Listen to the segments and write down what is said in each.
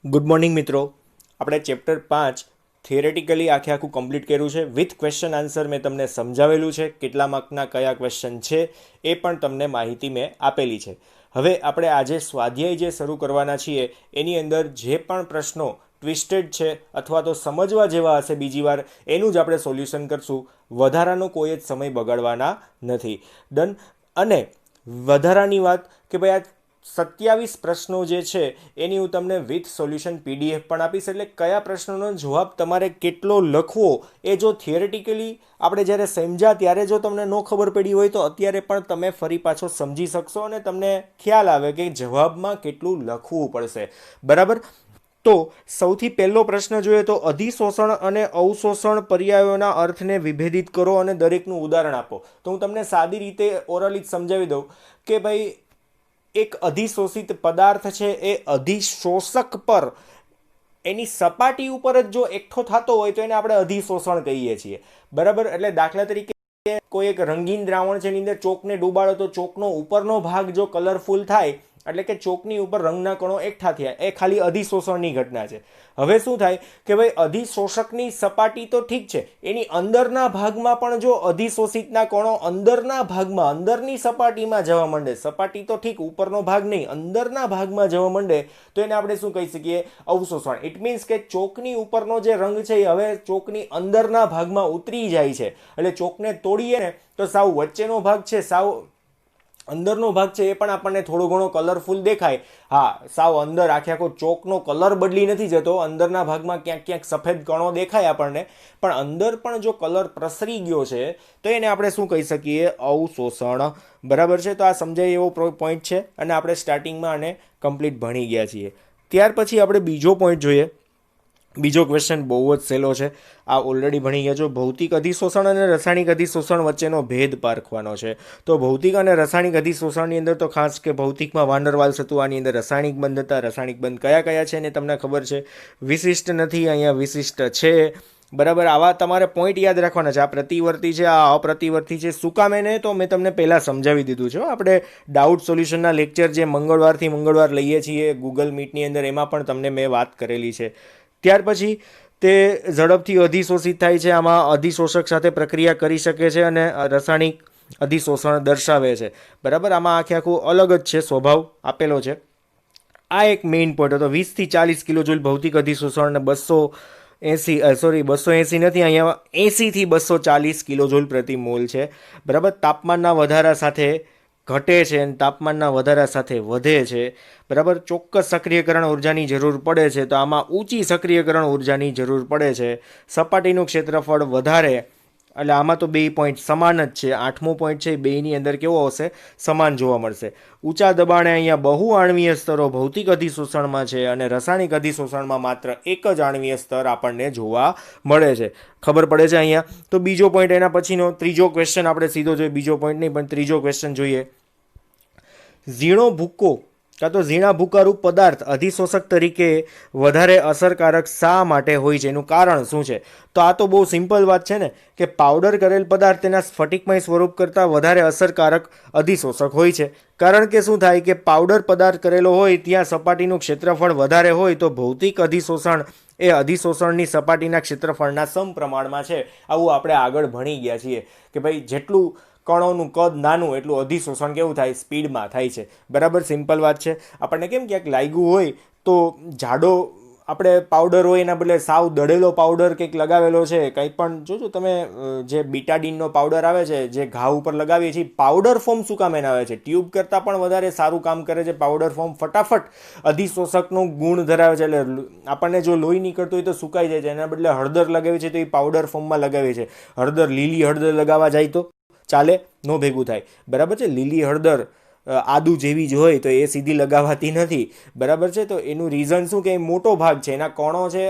Good morning મિત્રો. આપણે chapter 5 theoretically આખું કમ્પ્લીટ કર્યું છે. વિથ ક્વેશ્ચન આન્સર મેં તમને સમજાવેલું છે. કેટલા માર્કના કયા ક્વેશ્ચન છે એ પણ તમને માહિતી મેં આપેલી છે. હવે આપણે આજે સ્વાધ્યાય જે શરૂ કરવાના છીએ એની અંદર જે પણ પ્રશ્નો ટ્વિસ્ટેડ છે અથવા તો સમજવા જેવા હશે બીજી વાર એનું જ આપણે સોલ્યુશન કરશું. વધારાનો કોઈ જ સમય બગાડવાના નથી. ડન. અને વધારાની વાત કે ભાઈ આ 27 પ્રશ્નો જે છે એની હું તમને વિથ સોલ્યુશન PDF પણ આપીશ. એટલે કયા પ્રશ્નોનો જવાબ તમારે કેટલો લખવો એ જો થિયરેટિકલી આપણે જ્યારે સમજ્યા ત્યારે જો તમને ન ખબર પડી હોય તો અત્યારે પણ તમે ફરી પાછો સમજી શકશો અને તમને ખ્યાલ આવે કે જવાબમાં કેટલું લખવું પડશે. બરાબર. તો સૌથી પહેલો પ્રશ્ન જોઈએ તો અધિશોષણ અને અવશોષણ પર્યાયોના અર્થને વિભેદિત કરો અને દરેકનું ઉદાહરણ આપો. તો હું તમને સાદી રીતે ઓરલી જ સમજાવી દઉં કે ભાઈ એક અધિશોષિત પદાર્થ છે એ અધિશોષક પર એની સપાટી ઉપર જ જો એકઠો થતો હોય તો એને આપણે અધિશોષણ કહીએ છીએ. બરાબર. એટલે દાખલા તરીકે કોઈ એક રંગીન દ્રાવણ છે એની અંદર ચોકને ડૂબાડો તો ચોકનો ઉપરનો ભાગ જો કલરફુલ થાય એટલે કે ચોકની ઉપર રંગના કણો એકઠા થયા એ ખાલી અધિશોષણની ઘટના છે. હવે શું થાય કે ભાઈ અધિશોષકની સપાટી તો ઠીક છે, એની અંદરના ભાગમાં પણ જો અધિશોષિતના કણો અંદરના ભાગમાં અંદરની સપાટીમાં જવા માંડે, સપાટી તો ઠીક ઉપરનો ભાગ નહીં અંદરના ભાગમાં જવા માંડે તો એને આપણે શું કહી શકીએ? અવશોષણ. ઇટ મીન્સ કે ચોકની ઉપરનો જે રંગ છે એ હવે ચોકની અંદરના ભાગમાં ઉતરી જાય છે. એટલે ચોકને તોડીએ ને તો સાવ વચ્ચેનો ભાગ છે, સાવ અંદરનો ભાગ છે એ પણ આપણને થોડો ઘણો કલરફુલ દેખાય. હા, સાવ અંદર આખો ચોકનો કલર બદલી નથી જતો, અંદરના ભાગમાં ક્યાંક ક્યાંક સફેદ કણો દેખાય આપણને, પણ અંદર પણ જો કલર પ્રસરી ગયો છે તો એને આપણે શું કહી શકીએ? અવશોષણ. બરાબર છે. તો આ સમજાય એવો પોઈન્ટ છે અને આપણે સ્ટાર્ટિંગમાં આને કમ્પ્લીટ ભણી ગયા છીએ. ત્યાર પછી આપણે બીજો પોઈન્ટ જોઈએ. બીજો ક્વેશ્ચન બહુ જ સહેલો છે, આ ઓલરેડી ભણી ગયા છો. ભૌતિક અધિશોષણ અને રાસાયણિક અધિશોષણ વચ્ચેનો ભેદ પારખવાનો છે. તો ભૌતિક અને રાસાયણિક અધિશોષણની અંદર તો ખાસ કે ભૌતિકમાં વાન ડર વાલ્સ હતું, આની અંદર રાસાયણિક બંધ હતા. રાસાયણિક બંધ કયા કયા છે એને તમને ખબર છે? વિશિષ્ટ નથી, અહીંયા વિશિષ્ટ છે. બરાબર. આવા તમારે પોઈન્ટ યાદ રાખવાના છે. આ પ્રતિવર્તી છે, આ અપ્રતિવર્તી છે. શું કામ એને તો મેં તમને પહેલાં સમજાવી દીધું છે. આપણે ડાઉટ સોલ્યુશનના લેક્ચર જે મંગળવારથી મંગળવાર લઈએ છીએ ગૂગલ મીટની અંદર એમાં પણ તમને મેં વાત કરેલી છે. ત્યાર પછી તે ઝડપથી અધિશોષિત થાય છે, આમાં અધિશોષક સાથે પ્રક્રિયા કરી શકે છે અને રાસાયણિક અધિશોષણ દર્શાવે છે. બરાબર. આમાં આખું અલગ જ છે, સ્વભાવ આપેલો છે. આ એક મેઇન પોઈન્ટ હતો. 20 થી 40 કિલોજૂલ ભૌતિક અધિશોષણ અને 280 નથી, અહીંયા 80 થી 240 કિલોજૂલ પ્રતિ મોલ છે. બરાબર. તાપમાનના વધારા સાથે ઘટે છે અને તાપમાનના વધારા સાથે વધે છે. બરાબર. ચોક્કસ સક્રિયકરણ ઉર્જાની જરૂર પડે છે, તો આમાં ઊંચી સક્રિયકરણ ઉર્જાની જરૂર પડે છે. સપાટીનું ક્ષેત્રફળ વધારે, એટલે આમાં તો બે પોઈન્ટ સમાન જ છે. 8મો પોઈન્ટ છે, બેની અંદર કેવો હશે? સમાન જોવા મળશે. ઊંચા દબાણે અહીંયા બહુ આણવીય સ્તરો ભૌતિક અધિશોષણમાં છે અને રાસાયણિક અધિશોષણમાં માત્ર એક જ આણવીય સ્તર આપણને જોવા મળે છે. ખબર પડે છે અહીંયા? તો બીજો પોઈન્ટ એના પછીનો ત્રીજો ક્વેશ્ચન આપણે સીધો જોઈએ. બીજો પોઈન્ટ નહીં પણ ત્રીજો ક્વેશ્ચન જોઈએ. ઝીણો ભૂક્કો કાં તો ઝીણા ભૂકારૂપ પદાર્થ અધિશોષક તરીકે વધારે અસરકારક શા માટે હોય છે? એનું કારણ શું છે? તો આ તો બહુ સિમ્પલ વાત છે ને કે પાવડર કરેલ પદાર્થ તેના સ્ફટિકમય સ્વરૂપ કરતાં વધારે અસરકારક અધિશોષક હોય છે. કારણ કે શું થાય કે પાવડર પદાર્થ કરેલો હોય ત્યાં સપાટીનું ક્ષેત્રફળ વધારે હોય તો ભૌતિક અધિશોષણ એ અધિશોષણની સપાટીના ક્ષેત્રફળના સમપ્રમાણમાં છે. આવું આપણે આગળ ભણી ગયા છીએ કે ભાઈ જેટલું કણોનું કદ નાનું એટલું અધિશોષણ કેવું થાય? સ્પીડમાં થાય છે. બરાબર. સિમ્પલ વાત છે. આપણને કેમ ક્યાંક લાગ્યું હોય તો જાડો આપણે પાવડર હોય એના બદલે સાવ દળેલો પાવડર કંઈક લગાવેલો છે, કંઈ પણ જોજો તમે જે બીટાડીનનો પાવડર આવે છે જે ઘા ઉપર લગાવીએ છીએ, પાવડર ફોર્મ શું કામ એને આવે છે? ટ્યુબ કરતાં પણ વધારે સારું કામ કરે છે પાવડર ફોર્મ. ફટાફટ અધિશોષકનો ગુણ ધરાવે છે. એટલે આપણને જો લોહી નીકળતું હોય તો સુકાઈ જાય છે, એના બદલે હળદર લગાવી છે તો એ પાવડર ફોર્મમાં લગાવી છે. હળદર, લીલી હળદર લગાવવા જાય તો ચાલે? નો ભેગું થાય. બરાબર છે. લીલી હળદર આદુ જેવી જ હોય તો એ સીધી લગાવાતી નથી. બરાબર છે. તો એનું રીઝન શું કે એ મોટો ભાગ છે, એના કણો છે,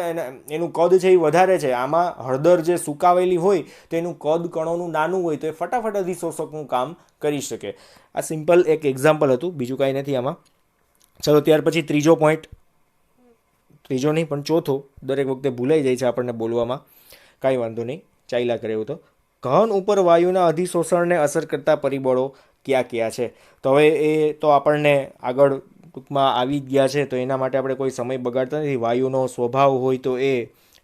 એનું કદ છે એ વધારે છે. આમાં હળદર જે સુકાવેલી હોય તો એનું કદ કણોનું નાનું હોય તો એ ફટાફટ અધિશોષકનું કામ કરી શકે. આ સિમ્પલ એક એક્ઝામ્પલ હતું, બીજું કાંઈ નથી આમાં. ચલો ત્યાર પછી ત્રીજો પોઈન્ટ, ત્રીજો નહીં પણ ચોથો, દરેક વખતે ભૂલાઈ જાય છે આપણને બોલવામાં, કાંઈ વાંધો નહીં, ચાલ્યા કરે એવું તો. ઘન ઉપર વાયુના અધિશોષણને અસર કરતા પરિબળો ક્યાં ક્યાં છે? તો હવે એ તો આપણને આગળ ટૂંકમાં આવી જ ગયા છે, તો એના માટે આપણે કોઈ સમય બગાડતા નથી. વાયુનો સ્વભાવ હોય તો એ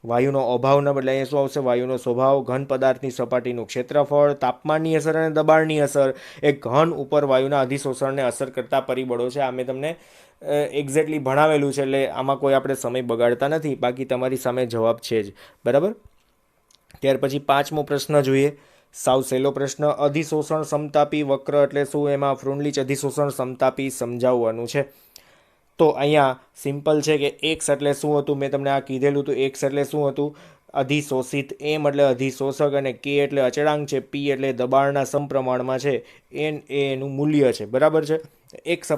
વાયુનો અભાવના બદલે અહીંયા શું આવશે? વાયુનો સ્વભાવ, ઘન પદાર્થની સપાટીનું ક્ષેત્રફળ, તાપમાનની અસર અને દબાણની અસર એ ઘન ઉપર વાયુના અધિશોષણને અસર કરતા પરિબળો છે. આ મેં તમને એક્ઝેક્ટલી ભણાવેલું છે, એટલે આમાં કોઈ આપણે સમય બગાડતા નથી. બાકી તમારી સામે જવાબ છે જ, બરાબર. ત્યાર પછી 5મો પ્રશ્ન જોઈએ, સાવ સહેલો પ્રશ્ન. અધિશોષણ સમતાપી વક્ર એટલે શું? એમાં ફ્રુનલીચ અધિશોષણ સમતાપી સમજાવવાનું છે. તો અહીંયા સિમ્પલ છે કે એક્સ એટલે શું હતું? મેં તમને આ કીધેલું હતું. એક્સ એટલે શું હતું? અધિશોષિત, એમ એટલે અધિશોષક, અને કે એટલે અચળાંક છે, પી એટલે દબાણના સમપ્રમાણમાં છે, એન એ એનું મૂલ્ય છે, બરાબર છે. એક્સ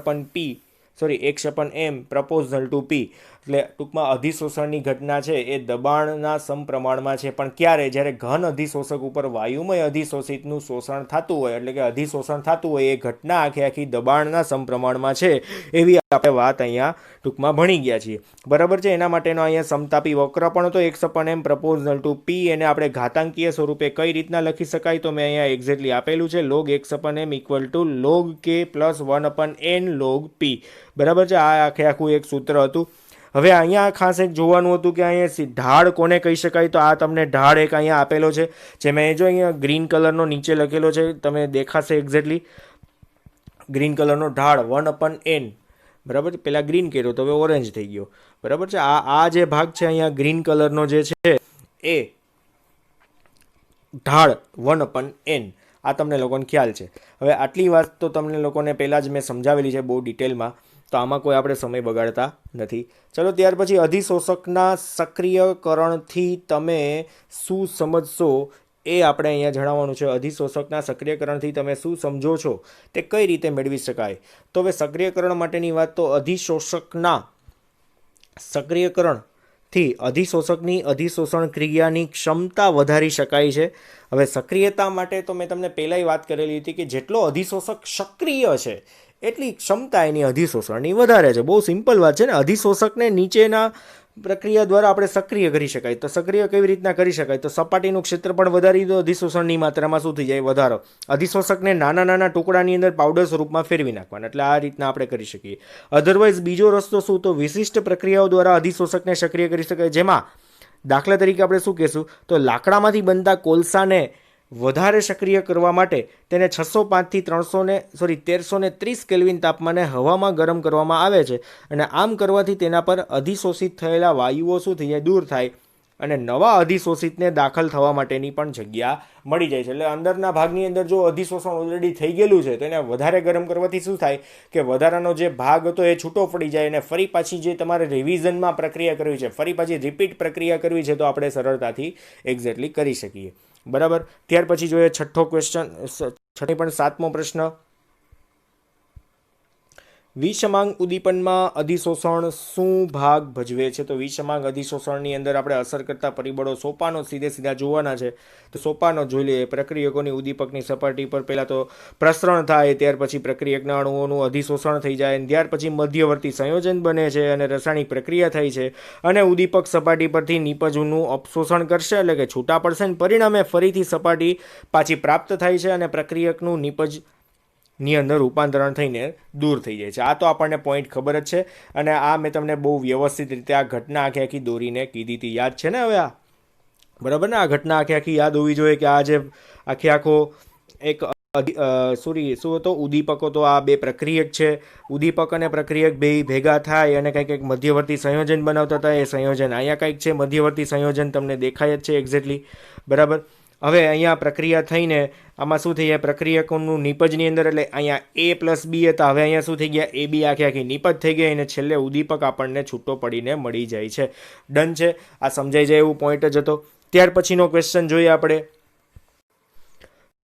અપન એમ પ્રપોઝલ ટુ પી, એટલે ટૂંકમાં અધિશોષણની ઘટના છે એ દબાણના સમપ્રમાણમાં છે. પણ ક્યારે? જ્યારે ઘન અધિશોષક ઉપર વાયુમય અધિશોષિતનું શોષણ થતું હોય, એટલે કે અધિશોષણ થતું હોય, એ ઘટના આખી દબાણના સમપ્રમાણમાં છે, એવી આપણે વાત અહીંયા ટૂંકમાં ભણી ગયા છીએ, બરાબર છે. એના માટેનો અહીંયા સમતાપી વક્ર પણ હતો, એક્સ અપન એમ પ્રપોઝલ ટુ પી. એને આપણે ઘાતાંકીય સ્વરૂપે કઈ રીતના લખી શકાય? તો મેં અહીંયા એક્ઝેક્ટલી આપેલું છે, log x upon m equal to log k plus 1 upon n log p, બરાબર છે. આ આખું એક સૂત્ર હતું. હવે અહીંયા ખાસ એક જોવાનું હતું કે અહીંયા ઢાળ કોને કહી શકાય? તો આ તમને ઢાળ એક અહીંયા આપેલો છે, જે મેં જો અહીંયા ગ્રીન કલરનો નીચે લખેલો છે, તમે દેખાશે એક્ઝેક્ટલી ગ્રીન કલરનો ઢાળ 1 અપન એન, બરાબર. પહેલાં ગ્રીન કર્યો તો હવે ઓરેન્જ થઈ ગયો, બરાબર છે. આ જે ભાગ છે અહીંયા ગ્રીન કલરનો જે છે એ ઢાળ 1 અપન એન, આ તમને લોકોને ખ્યાલ છે. હવે આટલી વાત તો તમને લોકોને પહેલાં જ મેં સમજાવેલી છે બહુ ડિટેલમાં, તો આમાં કોઈ આપણે સમય બગાડતા નથી. ચલો ત્યાર પછી અધિશોષકના સક્રિયકરણથી તમે શું સમજશો એ આપણે અહીંયા જણાવવાનું છે. અધિશોષકના સક્રિયકરણથી તમે શું સમજો છો તે કઈ રીતે મેળવી શકાય? તો હવે સક્રિયકરણ માટેની વાત, તો અધિશોષકના સક્રિયકરણથી અધિશોષકની અધિશોષણ ક્રિયાની ક્ષમતા વધારી શકાય છે. હવે સક્રિયતા માટે તો મેં તમને પહેલાંય વાત કરેલી હતી કે જેટલો અધિશોષક સક્રિય છે એટલી ક્ષમતા એની અધિશોષણની વધારે છે. બહુ સિમ્પલ વાત છે ને. અધિશોષકને નીચેના પ્રક્રિયા દ્વારા આપણે સક્રિય કરી શકાય. તો સક્રિય કેવી રીતના કરી શકાય? તો સપાટીનું ક્ષેત્રફળ વધારી દો, અધિશોષણની માત્રામાં શું થઈ જાય? વધારો. અધિશોષકને નાના નાના ટુકડાની અંદર પાવડર સ્વરૂપમાં ફેરવી નાખવાના, એટલે આ રીતના આપણે કરી શકીએ. અધરવાઇઝ બીજો રસ્તો શું? તો વિશિષ્ટ પ્રક્રિયાઓ દ્વારા અધિશોષકને સક્રિય કરી શકાય, જેમાં દાખલા તરીકે આપણે શું કહેશું? તો લાકડામાંથી બનતા કોલસાને વધારે સક્રિય કરવા માટે તેને 605થી 1330 કેલ્વિન તાપમાને હવામાં ગરમ કરવામાં આવે છે, અને આમ કરવાથી તેના પર અધિશોષિત થયેલા વાયુઓ શું થઈ જાય? દૂર થાય, અને નવા અધિશોષિતને દાખલ થવા માટેની પણ જગ્યા મળી જાય છે. એટલે અંદરના ભાગની અંદર જો અધિશોષણ ઓલરેડી થઈ ગયેલું છે તો એને વધારે ગરમ કરવાથી શું થાય કે વધારાનો જે ભાગ હતો એ છૂટો પડી જાય, અને ફરી પાછી જે તમારે રિવિઝનમાં પ્રક્રિયા કરવી છે, ફરી પાછી રિપીટ પ્રક્રિયા કરવી છે, તો આપણે સરળતાથી એક્ઝેક્ટલી કરી શકીએ, બરાબર. ત્યાર પછી જોઈએ છઠ્ઠો ક્વેશ્ચન, છઠ્ઠી પણ 7મો પ્રશ્ન. વિષમાંગ ઉદ્દીપનમાં અધિશોષણ શું ભાગ ભજવે છે? તો વિષમાંગ અધિશોષણની અંદર આપણે અસર કરતા પરિબળો સોપાનો સીધા જોવાના છે. તો સોપાનો જોઈ લઈએ. પ્રક્રિયકોની ઉદ્દીપકની સપાટી પર પહેલાં તો પ્રસરણ થાય, ત્યાર પછી પ્રક્રિયકના અણુઓનું અધિશોષણ થઈ જાય, ત્યાર પછી મધ્યવર્તી સંયોજન બને છે, અને રાસાયણિક પ્રક્રિયા થાય છે, અને ઉદ્દીપક સપાટી પરથી નિપજનું અપશોષણ કરશે, એટલે કે છૂટા પડશે, અને પરિણામે ફરીથી સપાટી પાછી પ્રાપ્ત થાય છે, અને પ્રક્રિયકનું નિપજની અંદર રૂપાંતરણ થઈને દૂર થઈ જાય છે. આ તો આપણને પોઈન્ટ ખબર જ છે, અને આ મેં તમને બહુ વ્યવસ્થિત રીતે આ ઘટના આખી દોરીને કીધી હતી, યાદ છે ને? હવે આ બરાબર ને, આ ઘટના આખી યાદ હોવી જોઈએ કે આ જે આખો એક શું હતો? ઉદ્દીપકો. તો આ બે પ્રક્રિયક છે, ઉદ્દીપક અને પ્રક્રિયક બે ભેગા થાય અને કંઈક મધ્યવર્તી સંયોજન બનાવતા હતા. એ સંયોજન અહીંયા કંઈક છે, મધ્યવર્તી સંયોજન તમને દેખાય જ છે એક્ઝેક્ટલી, બરાબર. હવે અહીંયા પ્રક્રિયા થઈને આમાં શું થઈ જાય? પ્રક્રિયકોનું નિપજની અંદર, એટલે અહીંયા એ પ્લસ બી હતા, હવે અહીંયા શું થઈ ગયા? એ બી આખી નિપજ થઈ ગઈ, અને છેલ્લે ઉદ્દીપક આપણને છૂટો પડીને મળી જાય છે. ડન છે? આ સમજાઈ જાય એવું પોઈન્ટ જ હતો. ત્યાર પછીનો ક્વેશ્ચન જોઈએ આપણે.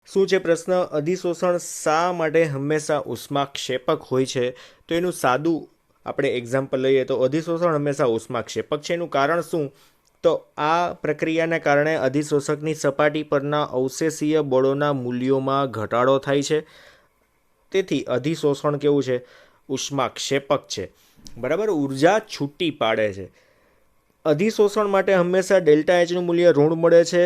શું છે પ્રશ્ન? અધિશોષણ શા માટે હંમેશા ઉષ્માક્ષેપક હોય છે? તો એનું સાદું આપણે એક્ઝામ્પલ લઈએ તો અધિશોષણ હંમેશા ઉષ્માક્ષેપક છે. એનું કારણ શું? તો આ પ્રક્રિયાને કારણે અધિશોષકની સપાટી પરના અવશેષીય બળોના મૂલ્યોમાં ઘટાડો થાય છે. તેથી અધિશોષણ કેવું છે? ઉષ્માક્ષેપક છે, બરાબર. ઉર્જા છૂટી પાડે છે. અધિશોષણ માટે હંમેશા ડેલ્ટા એચનું મૂલ્ય ઋણ મળે છે.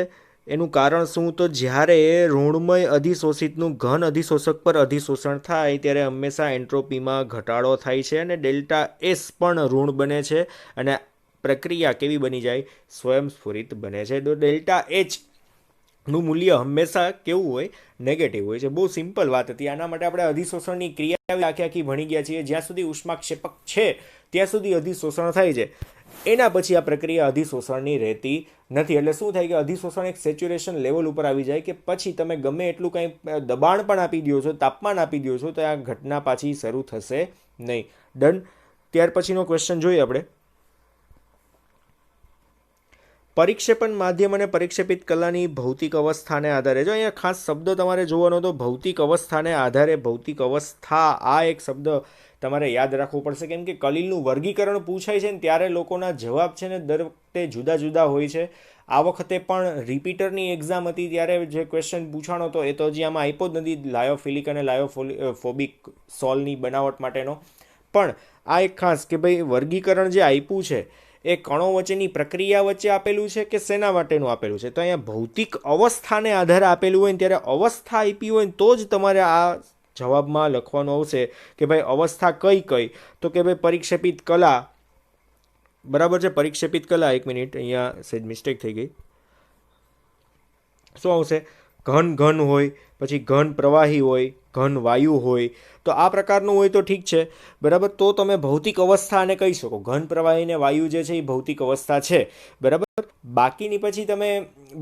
એનું કારણ શું? તો જ્યારે ઋણમય અધિશોષિતનું ઘન અધિશોષક પર અધિશોષણ થાય ત્યારે હંમેશા એન્ટ્રોપીમાં ઘટાડો થાય છે અને ડેલ્ટા એસ પણ ઋણ બને છે અને પ્રક્રિયા કેવી બની જાય? સ્વયંસ્ફુરિત બને છે. તો ડેલ્ટા એચ નું મૂલ્ય હંમેશા કેવું હોય? નેગેટિવ હોય છે. બહુ સિમ્પલ વાત હતી. આના માટે આપણે અધિશોષણની ક્રિયા આખી ભણી ગયા છીએ. જ્યાં સુધી ઉષ્માક્ષેપક છે ત્યાં સુધી અધિશોષણ થાય છે, એના પછી આ પ્રક્રિયા અધિશોષણની રહેતી નથી. એટલે શું થાય કે અધિશોષણ એક સેચ્યુરેશન લેવલ ઉપર આવી જાય કે પછી તમે ગમે એટલું કંઈ દબાણ પણ આપી દો છો, તાપમાન આપી દો છો, તો આ ઘટના પાછી શરૂ થશે નહીં. ડન. ત્યાર પછીનો ક્વેશ્ચન જોઈએ આપણે. પરિક્ષેપણ માધ્યમ અને પરિક્ષેપિત કલાની ભૌતિક અવસ્થાને આધારે, જો અહીંયા ખાસ શબ્દ તમારે જોવાનો તો ભૌતિક અવસ્થાને આધારે. ભૌતિક અવસ્થા આ એક શબ્દ તમારે યાદ રાખવું પડશે, કેમ કે કલિલનું વર્ગીકરણ પૂછાય છે ને ત્યારે લોકોના જવાબ છે ને દર વખતે જુદા જુદા હોય છે. આ વખતે પણ રિપીટરની એક્ઝામ હતી ત્યારે જે ક્વેશ્ચન પૂછાણો હતો એ તો હજી આમાં આપ્યો જ નથી, લાયોફિલિક અને લાયોફોબિક સોલની બનાવટ માટેનો. પણ આ એક ખાસ કે ભાઈ વર્ગીકરણ જે આપ્યું છે એ કણો વચ્ચેની પ્રક્રિયા વચ્ચે આપેલું છે કે શેના માટેનું આપેલું છે? તો અહીંયા ભૌતિક અવસ્થાને આધારે આપેલું હોય ને ત્યારે અવસ્થા આપી હોય ને તો જ તમારે આ જવાબમાં લખવાનું આવશે કે ભાઈ અવસ્થા કઈ કઈ. તો કે ભાઈ પરિક્ષેપિત કલા, બરાબર છે, પરિક્ષેપિત કલા. એક મિનિટ, અહીંયા સેજ મિસ્ટેક થઈ ગઈ. શું આવશે? ઘન ઘન હોય, પછી ઘન પ્રવાહી હોય, ઘન વાયુ હોય. તો આ પ્રકારનું હોય તો ઠીક છે, બરાબર. તો તમે ભૌતિક અવસ્થાને કહી શકો. ઘન પ્રવાહી ને વાયુ જે છે એ ભૌતિક અવસ્થા છે, બરાબર. બાકીની પછી તમે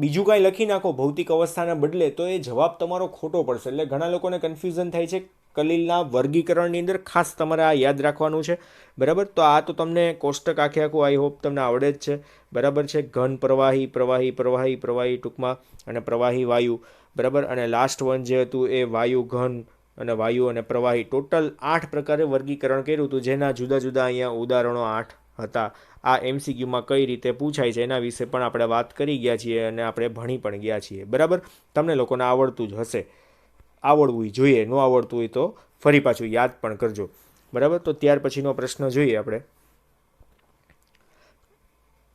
બીજું કાંઈ લખી નાખો ભૌતિક અવસ્થાના બદલે તો એ જવાબ તમારો ખોટો પડશે. એટલે ઘણા લોકોને કન્ફ્યુઝન થાય છે કલિલના વર્ગીકરણની અંદર. ખાસ તમારે આ યાદ રાખવાનું છે, બરાબર. તો આ તો તમને કોષ્ટક આખે આખું આઈ હોપ તમને આવડે જ છે, બરાબર છે. ઘન પ્રવાહી, પ્રવાહી પ્રવાહી પ્રવાહી ટૂંકમાં, અને પ્રવાહી વાયુ, બરાબર. અને લાસ્ટ વન જે હતું એ વાયુ ઘન અને વાયુ અને પ્રવાહી. ટોટલ 8 પ્રકારે વર્ગીકરણ કર્યું હતું, જેના જુદા જુદા અહીંયા ઉદાહરણો 8 હતા. આ એમસીક્યુમાં કઈ રીતે પૂછાય છે એના વિશે પણ આપણે વાત કરી ગયા છીએ અને આપણે ભણી પણ ગયા છીએ, બરાબર. તમને લોકોને આવડતું જ હશે, આવડવું જોઈએ. ન આવડતું હોય તો ફરી પાછું યાદ પણ કરજો, બરાબર. તો ત્યાર પછીનો પ્રશ્ન જોઈએ આપણે.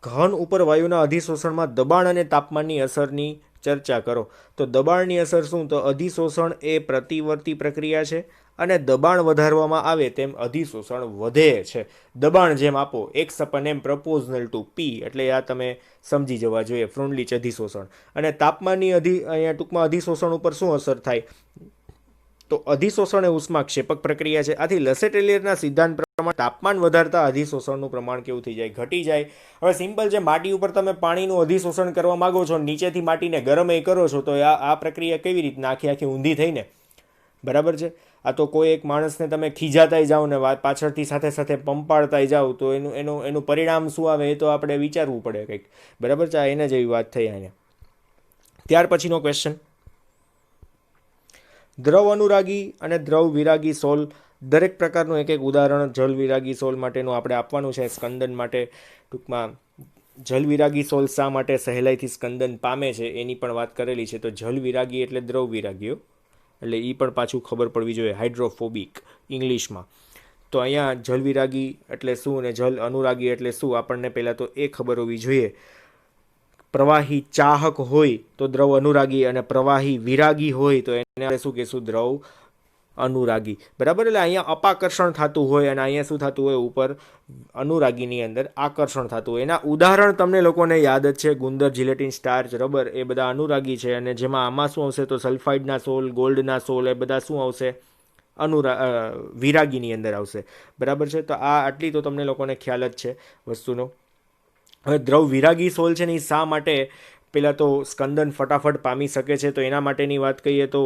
ઘન ઉપર વાયુના અધિશોષણમાં દબાણ અને તાપમાનની અસરની ચર્ચા કરો. તો દબાણની અસર શું? તો અધિશોષણ એ પ્રતિવર્તી પ્રક્રિયા છે અને દબાણ વધારવામાં આવે તેમ અધિશોષણ વધે છે. દબાણ જેમ આપો X/M પ્રપોઝનલ ટુ P, એટલે આ તમે સમજી જવા જોઈએ, ફ્રોન્ડલીચ અધિશોષણ. અને તાપમાનની અહીંયા ટૂંકમાં અધિશોષણ ઉપર શું અસર થાય? તો અધિશોષણ એ ઉષ્માક્ષેપક પ્રક્રિયા છે. આથી લસેટેલિયરના સિદ્ધાંત પ્રમાણે તાપમાન વધારતા અધિશોષણનું પ્રમાણ કેવું થઈ જાય? ઘટી જાય. હવે સિમ્પલ છે, માટી ઉપર તમે પાણીનું અધિશોષણ કરવા માંગો છો, નીચેથી માટીને ગરમ એ કરો છો, તો આ પ્રક્રિયા કેવી રીતના આખી ઊંધી થઈને, બરાબર છે. આ તો કોઈ એક માણસને તમે ખીજાતાય જાઓ ને પાછળથી સાથે સાથે પંપાડતાય જાઓ તો એનું પરિણામ શું આવે એ તો આપણે વિચારવું પડે કંઈક, બરાબર છે. એને જેવી વાત થઈ અહીંયા. ત્યાર પછીનો ક્વેશ્ચન. દ્રવ અનુરાગી અને દ્રવ વિરાગી સોલ, દરેક પ્રકારનું એક એક ઉદાહરણ જલ વિરાગી સોલ માટેનું આપણે આપવાનું છે. સ્કંદન માટે ટૂંકમાં જલ વિરાગી સોલ શા માટે સહેલાઈથી સ્કંદન પામે છે એની પણ વાત કરેલી છે. તો જલ વિરાગી એટલે દ્રવ વિરાગીઓ, એટલે એ પણ પાછું ખબર પડવી જોઈએ. હાઇડ્રોફોબિક ઇંગ્લિશમાં. તો અહીંયા જલ વિરાગી એટલે શું અને જલ અનુરાગી એટલે શું, આપણને પહેલાં તો એ ખબર હોવી જોઈએ. પ્રવાહી ચાહક હોય તો દ્રવ અનુરાગી, અને પ્રવાહી વિરાગી હોય તો એને આપણે શું કહીશું? દ્રવ અનુરાગી, બરાબર. એટલે અહીંયા અપાકર્ષણ થતું હોય અને અહીંયા શું થતું હોય? ઉપર અનુરાગીની અંદર આકર્ષણ થતું હોય. એના ઉદાહરણ તમને લોકોને યાદ જ છે. ગુંદર, જિલેટિન, સ્ટાર્ચ, રબર એ બધા અનુરાગી છે. અને જેમાં આમાં શું આવશે? તો સલ્ફાઇડના સોલ, ગોલ્ડના સોલ એ બધા શું આવશે? વિરાગીની અંદર આવશે, બરાબર છે. તો આ આટલી તો તમને લોકોને ખ્યાલ જ છે વસ્તુનો. હવે દ્રવ વિરાગી સોલ છે ને એ શા માટે પહેલાં તો સ્કંદન ફટાફટ પામી શકે છે? તો એના માટેની વાત કહીએ તો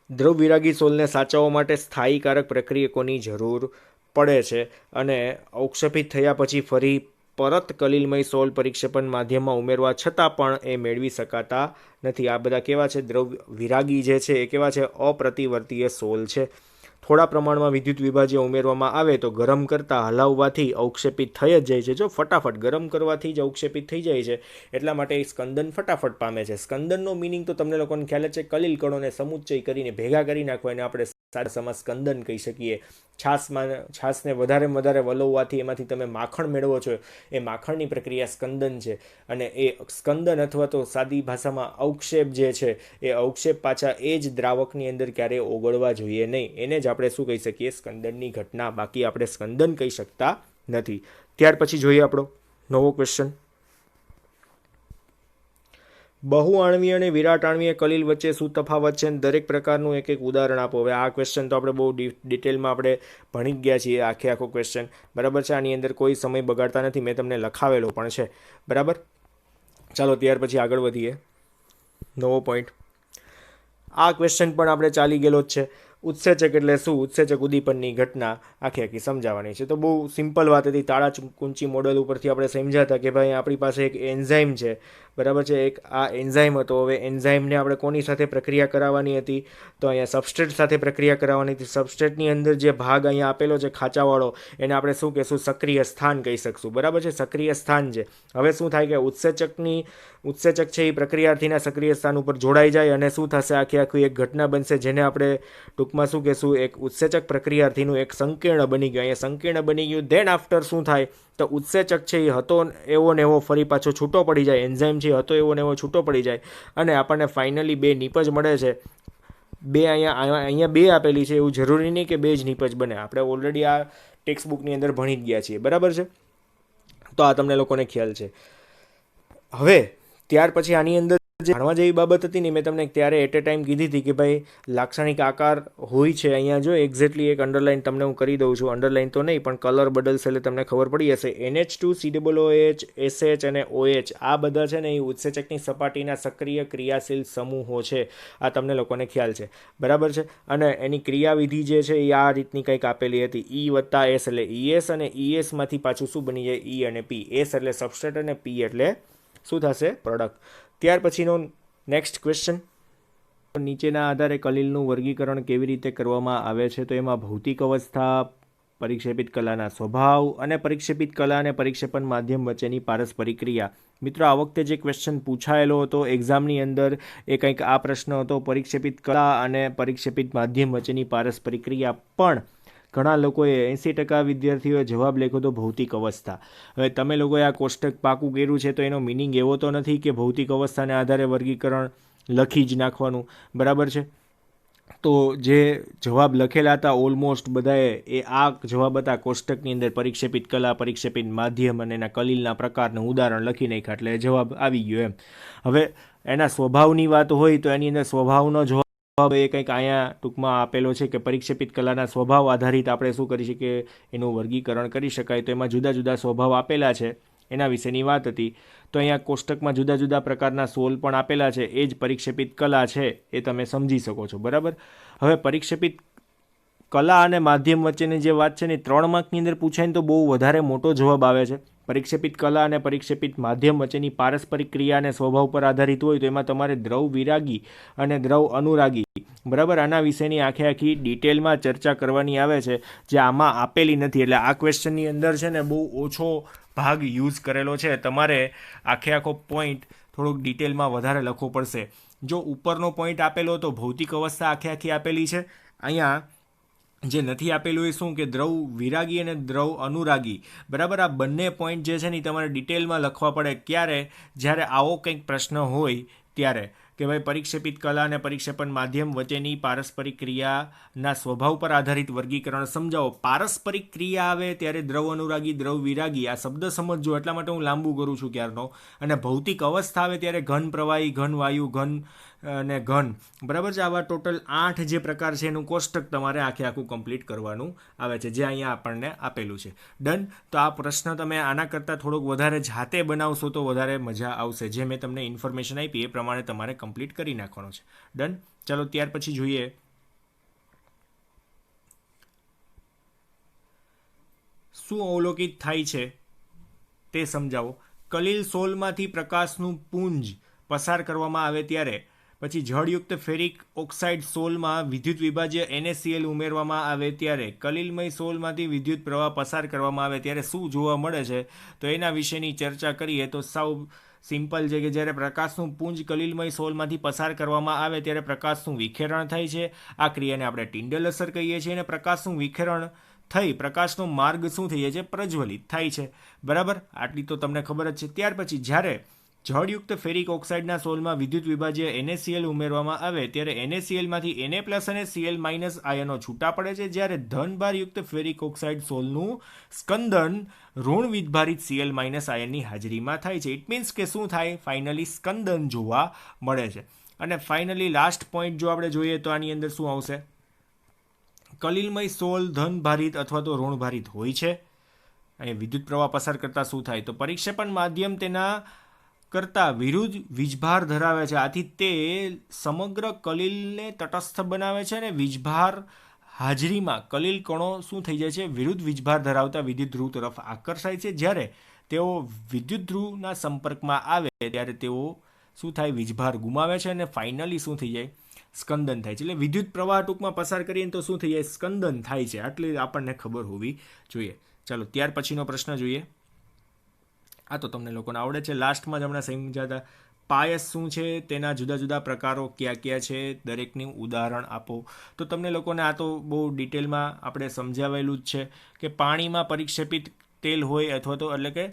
દ્રવ વિરાગી સોલને સાચવવા માટે સ્થાયીકારક પ્રક્રિયકોની જરૂર પડે છે અને અવક્ષેપિત થયા પછી ફરી પરત કલિલમય સોલ પરિક્ષેપણ માધ્યમમાં ઉમેરવા છતાં પણ એ મેળવી શકાતા નથી. આ બધા કેવા છે? દ્રવ વિરાગી જે છે એ કેવા છે? અપ્રતિવર્તીય સોલ છે. થોડા પ્રમાણમાં વિદ્યુત વિભાજ્ય ઉમેરવામાં આવે તો ગરમ કરતાં હલાવવાથી અવક્ષેપિત થઈ જ જાય છે. જો ફટાફટ ગરમ કરવાથી જ અવક્ષેપિત થઈ જાય છે, એટલા માટે સ્કંદન ફટાફટ પામે છે. સ્કંદનનો મિનિંગ તો તમને લોકોને ખ્યાલ જ છે, કલિલ કણોને સમુચ્ચય કરીને ભેગા કરી નાખવા, એને આપણે સાદામાં સ્કંદન કહી શકીએ. છાશને વધારે વલોવવાથી એમાંથી તમે માખણ મેળવો છો, એ માખણની પ્રક્રિયા સ્કંદન છે. અને એ સ્કંદન અથવા તો સાદી ભાષામાં અવક્ષેપ જે છે, એ અવક્ષેપ પાછા એ જ દ્રાવકની અંદર ક્યારેય ઓગળવા જોઈએ નહીં. એને જ આપણે શું કહી શકીએ? સ્કંદનની ઘટના. બાકી આપણે સ્કંદન કહી શકતા નથી. ત્યાર પછી જોઈએ આપણો નવો ક્વેશ્ચન. બહુઆણવીય અને વિરાટાણવીય કલિલ વચ્ચે શું તફાવત છે? દરેક પ્રકારનું એક ઉદાહરણ આપો. હવે આ ક્વેશ્ચન તો આપણે બહુ ડિટેલમાં આપણે ભણી ગયા છીએ, આખો ક્વેશ્ચન, બરાબર છે. આની અંદર કોઈ સમય બગાડતા નથી, મેં તમને લખાવેલો પણ છે, બરાબર. ચાલો ત્યાર પછી આગળ વધીએ. નવો પોઈન્ટ. આ ક્વેશ્ચન પણ આપણે ચાલી ગયેલો જ છે. ઉત્સેચક એટલે શું? ઉત્સેચક ઉદ્દીપનની ઘટના આખી સમજાવવાની છે. તો બહુ સિમ્પલ વાત હતી. તાળા કુંચી મોડલ ઉપરથી આપણે સમજાતા કે ભાઈ આપણી પાસે એક એન્ઝાઇમ છે, બરાબર છે. એક આ એન્ઝાઇમ હતો. હવે એન્ઝાઇમને આપણે કોની સાથે પ્રક્રિયા કરાવવાની હતી? તો અહીંયા સબસ્ટ્રેટ સાથે પ્રક્રિયા કરાવવાની હતી. સબસ્ટ્રેટની અંદર જે ભાગ અહીંયા આપેલો છે ખાંચાવાળો, એને આપણે શું કહીશું? સક્રિય સ્થાન કહી શકશું, બરાબર છે. સક્રિય સ્થાન છે. હવે શું થાય કે ઉત્સેચક છે એ પ્રક્રિયાર્થીના સક્રિય સ્થાન ઉપર જોડાઈ જાય અને શું થશે? આખી એક ઘટના બનશે, જેને આપણે ટૂંકમાં શું કહેશું? એક ઉત્સેચક પ્રક્રિયાર્થીનું એક સંકીર્ણ બની ગયું. અહીંયા સંકીર્ણ બની ગયું. ધેન આફ્ટર શું થાય? તો ઉત્સેચક છે એ હતો એવો ને એવો ફરી પાછો છૂટો પડી જાય. એન્ઝાઇમ છે હતો એવો ને એવો છૂટો પડી જાય અને આપણને ફાઇનલી બે નિપજ મળે છે. બે અહીંયા બે આપેલી છે, એવું જરૂરી નહીં કે બે જ નિપજ બને. આપણે ઓલરેડી આ ટેક્સ્ટ બુકની અંદર ભણી જ ગયા છીએ, બરાબર છે. તો આ તમને લોકોને ખ્યાલ છે. હવે ત્યાર પછી આની અંદર જે જાણવા જેવી બાબત હતી ને, મેં તમને ત્યારે એટ એ ટાઈમ કીધી હતી કે ભાઈ લાક્ષણિક આકાર હોય છે. અહીંયા જો એક્ઝેક્ટલી એક અંડરલાઇન તમને હું કરી દઉં છું. અંડરલાઇન તો નહીં, પણ કલર બદલશે એટલે તમને ખબર પડી જશે. NH2 COOH SH અને OH આ બધા છે ને એ ઉત્સેચકની સપાટીના સક્રિય ક્રિયાશીલ સમૂહો છે. આ તમને લોકોને ખ્યાલ છે, બરાબર છે. અને એની ક્રિયાવિધિ જે છે એ આ રીતની કંઈક આપેલી હતી. E વત્તા S એટલે ES અને ESમાંથી પાછું શું બની જાય? E અને P. S એટલે સબસ્ટ્રેટ અને P એટલે શું થશે? પ્રોડક્ટ. ત્યાર પછીનો નેક્સ્ટ ક્વેશ્ચન. નીચેના આધારે કલિલનું વર્ગીકરણ કેવી રીતે કરવામાં આવે છે? તો એમાં ભૌતિક અવસ્થા, પરિક્ષેપિત કલાના સ્વભાવ અને પરિક્ષેપિત કલા અને પરિક્ષેપણ માધ્યમ વચ્ચેની પારસ્પરિક ક્રિયા. મિત્રો આ વખતે જે ક્વેશ્ચન પૂછાયેલો હતો એક્ઝામની અંદર એ કંઈક આ પ્રશ્ન હતો, પરિક્ષેપિત કલા અને પરિક્ષેપિત માધ્યમ વચ્ચેની પારસ્પરિક ક્રિયા. પણ ઘણા લોકોએ 80% વિદ્યાર્થીઓએ જવાબ લખ્યો હતો ભૌતિક અવસ્થા. હવે તમે લોકોએ આ કોષ્ટક પાકું કર્યું છે તો એનો મિનિંગ એવો તો નથી કે ભૌતિક અવસ્થાને આધારે વર્ગીકરણ લખી જ નાખવાનું, બરાબર છે. તો જે જવાબ લખેલા હતા ઓલમોસ્ટ બધાએ એ આ જવાબ હતા કોષ્ટકની અંદર પરિક્ષેપિત કલા, પરિક્ષેપિત માધ્યમ અને એના કલિલના પ્રકારનું ઉદાહરણ લખી નાખ્યા એટલે જવાબ આવી ગયો એમ. હવે એના સ્વભાવની વાત હોય તો એની અંદર સ્વભાવનો જવાબ એ કંઈક અહીંયા ટૂંકમાં આપેલો છે કે પરિક્ષેપિત કલાના સ્વભાવ આધારિત આપણે શું કરી શકીએ? એનું વર્ગીકરણ કરી શકાય. તો એમાં જુદા જુદા સ્વભાવ આપેલા છે, એના વિશેની વાત હતી. તો અહીંયા કોષ્ટકમાં જુદા જુદા પ્રકારના સોલ પણ આપેલા છે. એ જ પરિક્ષેપિત કલા છે, એ તમે સમજી શકો છો, બરાબર. હવે પરિક્ષેપિત કલા અને માધ્યમ વચ્ચેની જે વાત છે ને 3 માર્કની અંદર પૂછાય ને તો બહુ વધારે મોટો જવાબ આવે છે. પરિક્ષેપિત કલા અને પરિક્ષેપિત માધ્યમ વચ્ચેની પારસ્પરિક ક્રિયા અને સ્વભાવ પર આધારિત હોય તો એમાં તમારે દ્રવ વિરાગી અને દ્રવ અનુરાગી, બરાબર, આના વિશેની આખી ડિટેલમાં ચર્ચા કરવાની આવે છે, જે આમાં આપેલી નથી. એટલે આ ક્વેશ્ચનની અંદર છે ને બહુ ઓછો ભાગ યુઝ કરેલો છે. તમારે આખો પોઈન્ટ થોડોક ડિટેલમાં વધારે લખવો પડશે. જો ઉપરનો પોઈન્ટ આપેલો તો ભૌતિક અવસ્થા આખી આપેલી છે. અહીંયા જે નથી આપેલું એ શું કે દ્રવ વિરાગી અને દ્રવ અનુરાગી, બરાબર. આ બંને પોઈન્ટ જે છે ને તમારે ડિટેલમાં લખવા પડે. ક્યારે? જ્યારે આવો કંઈક પ્રશ્ન હોય ત્યારે કે ભાઈ પરિક્ષેપિત કલા અને પરિક્ષેપણ માધ્યમ વચ્ચેની પારસ્પરિક ક્રિયાના સ્વભાવ પર આધારિત વર્ગીકરણ સમજાવો. પારસ્પરિક ક્રિયા આવે ત્યારે દ્રવ અનુરાગી, દ્રવ વિરાગી આ શબ્દ સમજજો, એટલા માટે હું લાંબુ કરું છું ક્યારનો. અને ભૌતિક અવસ્થા આવે ત્યારે ઘન પ્રવાહી, ઘન વાયુ, ઘન અને ઘન, બરાબર છે. આવા ટોટલ 8 જે પ્રકાર છે એનું કોષ્ટક તમારે આખું કમ્પ્લીટ કરવાનું આવે છે, જે અહીંયા આપણને આપેલું છે. ડન. તો આ પ્રશ્ન તમે આના કરતાં થોડોક વધારે જાતે બનાવશો તો વધારે મજા આવશે. જે મેં તમને ઇન્ફોર્મેશન આપી એ પ્રમાણે તમારે કમ્પ્લીટ કરી નાખવાનો છે. ડન. ચાલો ત્યાર પછી જોઈએ શું અવલોકિત થાય છે તે સમજાવો. કલિલ સોલમાંથી પ્રકાશનું પુંજ પસાર કરવામાં આવે ત્યારે પછી જળયુક્ત ફેરિક ઓક્સાઇડ સોલમાં વિદ્યુત વિભાજ્ય NaCl ઉમેરવામાં આવે ત્યારે કલિલમય સોલમાંથી વિદ્યુત પ્રવાહ પસાર કરવામાં આવે ત્યારે શું જોવા મળે છે? તો એના વિશેની ચર્ચા કરીએ તો સાવ સિમ્પલ છે કે જ્યારે પ્રકાશનું પુંજ કલિલમય સોલમાંથી પસાર કરવામાં આવે ત્યારે પ્રકાશનું વિખેરણ થાય છે. આ ક્રિયાને આપણે ટિન્ડલ અસર કહીએ છીએ. અને પ્રકાશનું વિખેરણ થઈ પ્રકાશનો માર્ગ શું થઈ જાય છે? પ્રજ્વલિત થાય છે. બરાબર, આટલી તો તમને ખબર જ છે. ત્યાર પછી જ્યારે જળયુક્ત ફેરિક ઓક્સાઇડના સોલમાં વિદ્યુત વિભાજ્ય NaCl ઉમેરવામાં આવે ત્યારે NaClમાંથી Na+ અને Cl- આયનો છૂટા પડે છે. જ્યારે ધનભારયુક્ત ફેરિક ઓક્સાઇડ સોલનું સ્કંદન ઋણ વિદભારિત Cl- આયનની હાજરીમાં થાય છે. ઇટ મીન્સ કે શું થાય? ફાઇનલી સ્કંદન જોવા મળે છે. અને ફાઇનલી લાસ્ટ પોઈન્ટ જો આપણે જોઈએ તો આની અંદર શું આવશે? કલિલમય સોલ ધનભારિત અથવા તો ઋણભારિત હોય છે. અહીં વિદ્યુત પ્રવાહ પસાર કરતા શું થાય? તો પરિક્ષેપણ માધ્યમ તેના કરતા વિરુદ્ધ વીજભાર ધરાવે છે. આથી તે સમગ્ર કલિલને તટસ્થ બનાવે છે અને વીજભાર હાજરીમાં કલિલ કણો શું થઈ જાય છે? વિરુદ્ધ વીજભાર ધરાવતા વિદ્યુત ધ્રુવ તરફ આકર્ષાય છે. જ્યારે તેઓ વિદ્યુત ધ્રુવના સંપર્કમાં આવે ત્યારે તેઓ શું થાય? વીજભાર ગુમાવે છે અને ફાઇનલી શું થઈ જાય? સ્કંદન થાય છે. એટલે વિદ્યુત પ્રવાહ ટૂંકમાં પસાર કરીએ તો શું થઈ જાય? સ્કંદન થાય છે. આટલી આપણને ખબર હોવી જોઈએ. ચાલો ત્યાર પછીનો પ્રશ્ન જોઈએ. આ તો તમને લોકોને આવડે છે. લાસ્ટમાં જ હમણાં સમજ્યા હતા. પાયસ શું છે? તેના જુદા જુદા પ્રકારો ક્યાં ક્યાં છે? દરેકનું ઉદાહરણ આપો. તો તમને લોકોને આ તો બહુ ડિટેલમાં આપણે સમજાવેલું જ છે કે પાણીમાં પરિક્ષેપિત તેલ હોય અથવા તો એટલે કે